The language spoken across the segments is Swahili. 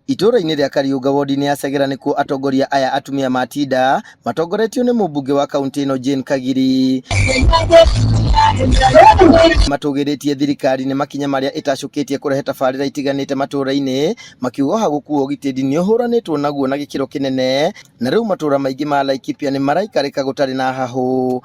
Itura-inĩ rĩa Kariũnga wodi-inĩ ya Segera nĩkuo atongoria aya atumia matinda matongoretio nĩ mũmbunge wa kaunti ĩno Jane Kagiri matũgĩrĩtie thirikari nĩ makinya marĩa ĩtacũkĩtie kũrehe tabarĩra itiganĩte matũra-inĩ, makiuga haguku ũgitĩri nĩ ũhũranĩtwo naguo na gĩkĩro kĩnene, na rĩu matũra maingĩ ma Laikipia nĩ maraikarĩka gũtarĩ na hahũ.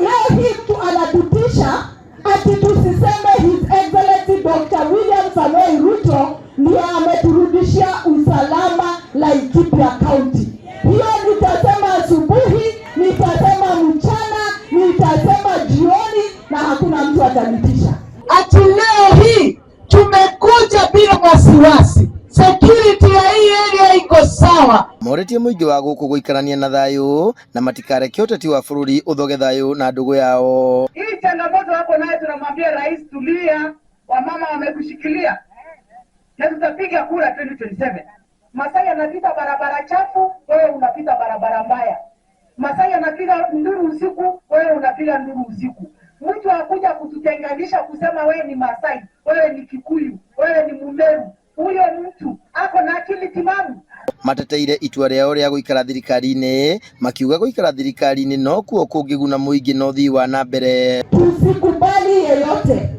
Leo hii anatutisha ati tusiseme His Excellency Dr. William Samoei Ruto ndiye ameturudishia usalama Laikipia County. Hiyo nitasema asubuhi, nitasema mchana, nitasema jioni na hakuna mtu atanitisha. Ati leo hii tumekuja bila wasiwasi. Security ya hii area iko sawa. Moretie mũingĩ wa gũkũ gũikarania na thayũ na matikareke ũteti wa bũrũri ũthoge thayũ na ndũgũ yao. Hii changamoto hapo nayo tunamwambia rais, tulia, wamama wamekushikilia na tutapiga kura 2027. Masai anapita barabara chafu, wewe unapita barabara mbaya. Masai anapiga nduru usiku, wewe unapiga nduru usiku. Mtu akuja kututenganisha kusema wewe ni Masai, wewe ni Kikuyu, wewe ni Mumeru, huyo mtu ako na akili timamu. Mateteire itua rĩao rĩa gũikara thirikari-inĩ, makiuga gũikara thirikari-inĩ no kuo kũngĩguna mũingĩ na ũthii wa na mbere. Tusikubali yeyote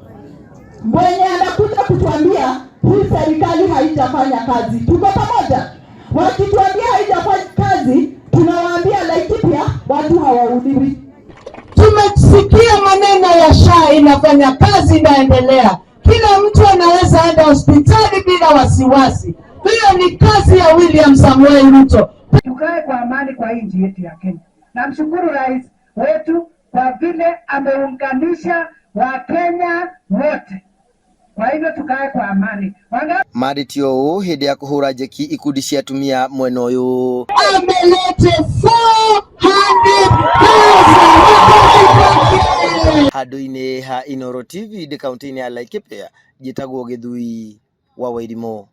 mwenye anakuja kutuambia hii serikali haitafanya kazi. Tuko pamoja. Wakituambia haitafanya kazi, tunawaambia Laikipia watu hawaudiwi. Tumesikia maneno ya SHA inafanya kazi, inaendelea. Kila mtu anaweza enda hospitali bila wasiwasi. Hiyo ni kazi ya William Samoei Ruto. Tukae kwa amani kwa nchi yetu ya Kenya. Namshukuru rais wetu kwa vile ameunganisha Wakenya wote. Kwa hivyo tukae kwa amani. Maritio ũũ hĩndĩ ya kũhũra njeki ikundi cia atumia mwena ũyũ. Amelete 400,000 handũ-inĩ ha Inooro TV kaunti-inĩ ya Laikipia, njĩtagwo Gĩthui wa Wairimũ.